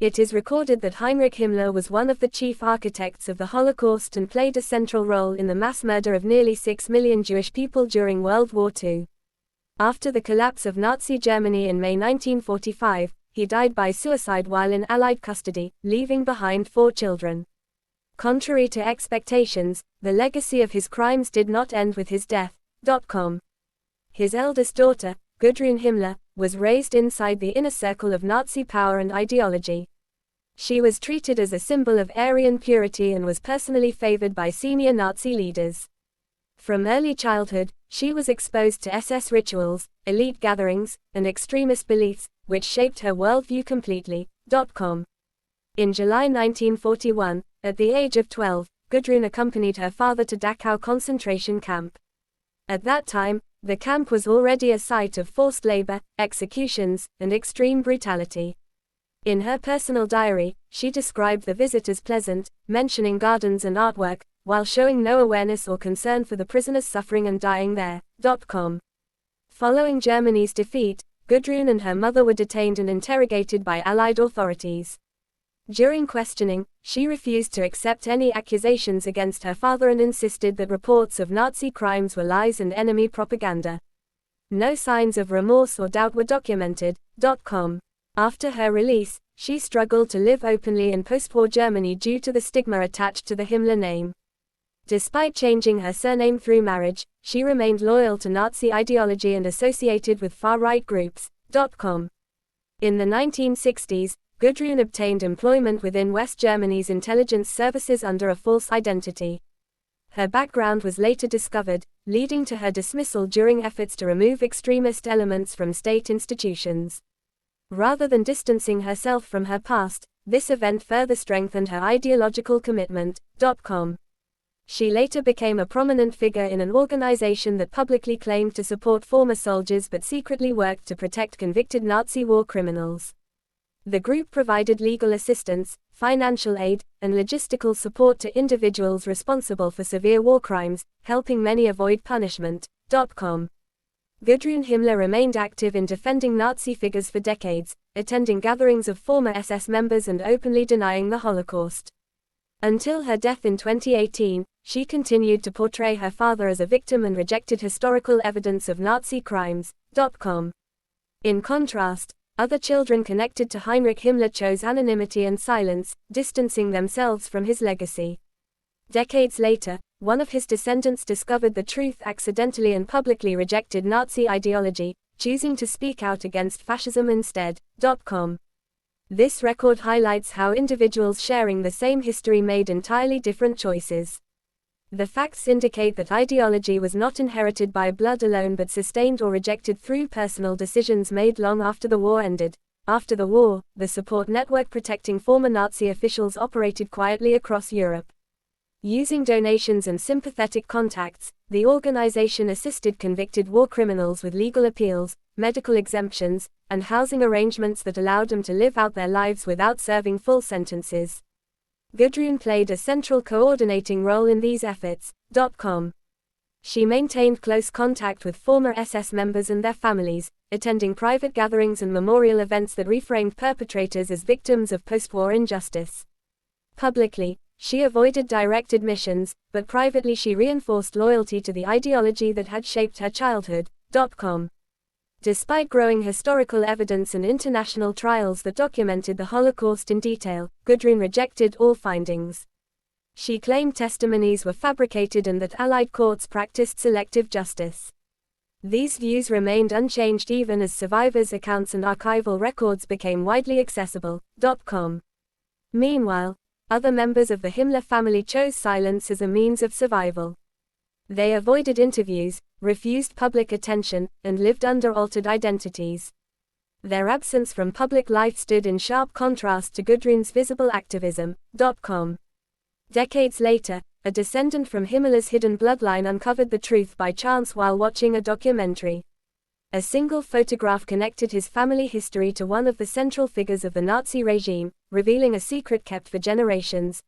It is recorded that Heinrich Himmler was one of the chief architects of the Holocaust and played a central role in the mass murder of nearly 6 million Jewish people during World War II. After the collapse of Nazi Germany in May 1945, he died by suicide while in Allied custody, leaving behind 4 children. Contrary to expectations, the legacy of his crimes did not end with his death. His eldest daughter, Gudrun Himmler, was raised inside the inner circle of Nazi power and ideology. She was treated as a symbol of Aryan purity and was personally favored by senior Nazi leaders. From early childhood, she was exposed to SS rituals, elite gatherings, and extremist beliefs, which shaped her worldview completely. In July 1941, at the age of 12, Gudrun accompanied her father to Dachau concentration camp. At that time, the camp was already a site of forced labor, executions, and extreme brutality. In her personal diary, she described the visit as pleasant, mentioning gardens and artwork, while showing no awareness or concern for the prisoners suffering and dying there. Following Germany's defeat, Gudrun and her mother were detained and interrogated by Allied authorities. During questioning, she refused to accept any accusations against her father and insisted that reports of Nazi crimes were lies and enemy propaganda. No signs of remorse or doubt were documented. After her release, she struggled to live openly in post-war Germany due to the stigma attached to the Himmler name. Despite changing her surname through marriage, she remained loyal to Nazi ideology and associated with far-right groups. In the 1960s, Gudrun obtained employment within West Germany's intelligence services under a false identity. Her background was later discovered, leading to her dismissal during efforts to remove extremist elements from state institutions. Rather than distancing herself from her past, this event further strengthened her ideological commitment. She later became a prominent figure in an organization that publicly claimed to support former soldiers but secretly worked to protect convicted Nazi war criminals. The group provided legal assistance, financial aid, and logistical support to individuals responsible for severe war crimes, helping many avoid punishment. Gudrun Himmler remained active in defending Nazi figures for decades, attending gatherings of former SS members and openly denying the Holocaust. Until her death in 2018, she continued to portray her father as a victim and rejected historical evidence of Nazi crimes. In contrast, other children connected to Heinrich Himmler chose anonymity and silence, distancing themselves from his legacy. Decades later, one of his descendants discovered the truth accidentally and publicly rejected Nazi ideology, choosing to speak out against fascism instead. This record highlights how individuals sharing the same history made entirely different choices. The facts indicate that ideology was not inherited by blood alone but sustained or rejected through personal decisions made long after the war ended. After the war, the support network protecting former Nazi officials operated quietly across Europe. Using donations and sympathetic contacts, the organization assisted convicted war criminals with legal appeals, medical exemptions, and housing arrangements that allowed them to live out their lives without serving full sentences. Gudrun played a central coordinating role in these efforts. She maintained close contact with former SS members and their families, attending private gatherings and memorial events that reframed perpetrators as victims of post-war injustice. Publicly, she avoided direct admissions, but privately she reinforced loyalty to the ideology that had shaped her childhood. Despite growing historical evidence and international trials that documented the Holocaust in detail, Gudrun rejected all findings. She claimed testimonies were fabricated and that Allied courts practiced selective justice. These views remained unchanged even as survivors' accounts and archival records became widely accessible. Meanwhile, other members of the Himmler family chose silence as a means of survival. They avoided interviews, refused public attention, and lived under altered identities. Their absence from public life stood in sharp contrast to Gudrun's visible activism. Decades later, a descendant from Himmler's hidden bloodline uncovered the truth by chance while watching a documentary. A single photograph connected his family history to one of the central figures of the Nazi regime, revealing a secret kept for generations.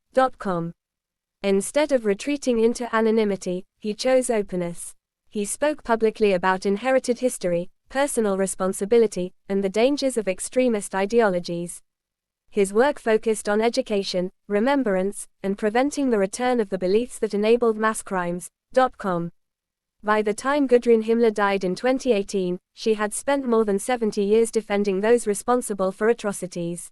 Instead of retreating into anonymity, he chose openness. He spoke publicly about inherited history, personal responsibility, and the dangers of extremist ideologies. His work focused on education, remembrance, and preventing the return of the beliefs that enabled mass crimes. By the time Gudrun Himmler died in 2018, she had spent more than 70 years defending those responsible for atrocities.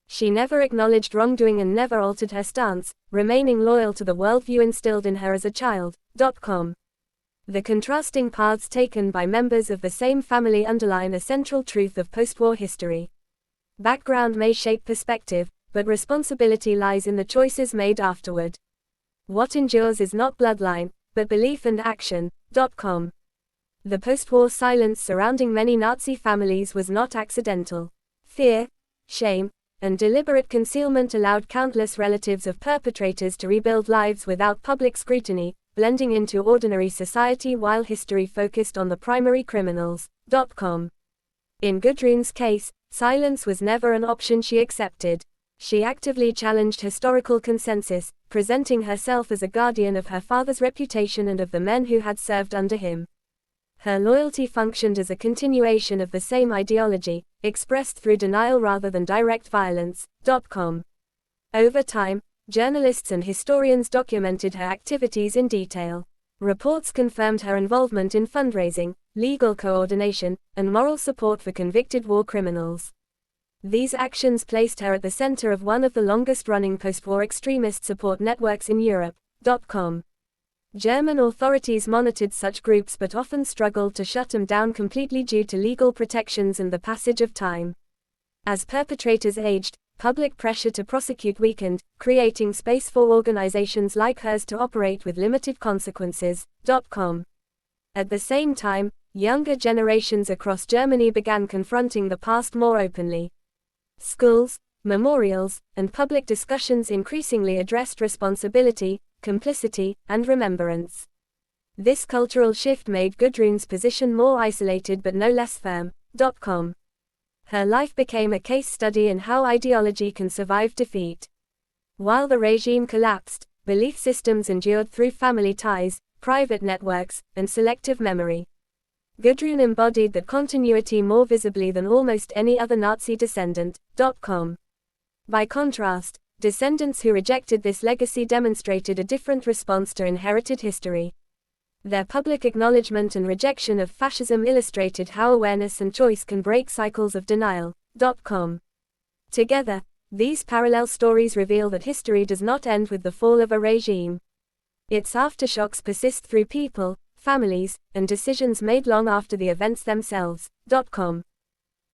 She never acknowledged wrongdoing and never altered her stance, remaining loyal to the worldview instilled in her as a child. The contrasting paths taken by members of the same family underline a central truth of post-war history. Background may shape perspective, but responsibility lies in the choices made afterward. What endures is not bloodline, but belief and action. The post-war silence surrounding many Nazi families was not accidental. Fear, shame, and deliberate concealment allowed countless relatives of perpetrators to rebuild lives without public scrutiny, blending into ordinary society while history focused on the primary criminals. In Gudrun's case, silence was never an option she accepted. She actively challenged historical consensus, presenting herself as a guardian of her father's reputation and of the men who had served under him. Her loyalty functioned as a continuation of the same ideology, expressed through denial rather than direct violence. Over time, journalists and historians documented her activities in detail. Reports confirmed her involvement in fundraising, legal coordination, and moral support for convicted war criminals. These actions placed her at the center of one of the longest-running post-war extremist support networks in Europe. German authorities monitored such groups but often struggled to shut them down completely due to legal protections and the passage of time. As perpetrators aged, public pressure to prosecute weakened, creating space for organizations like hers to operate with limited consequences. At the same time, younger generations across Germany began confronting the past more openly. Schools, memorials, and public discussions increasingly addressed responsibility, complicity, and remembrance. This cultural shift made Gudrun's position more isolated but no less firm. Her life became a case study in how ideology can survive defeat. While the regime collapsed, belief systems endured through family ties, private networks, and selective memory. Gudrun embodied that continuity more visibly than almost any other Nazi descendant. By contrast, descendants who rejected this legacy demonstrated a different response to inherited history. Their public acknowledgement and rejection of fascism illustrated how awareness and choice can break cycles of denial. Together, these parallel stories reveal that history does not end with the fall of a regime. Its aftershocks persist through people, families, and decisions made long after the events themselves.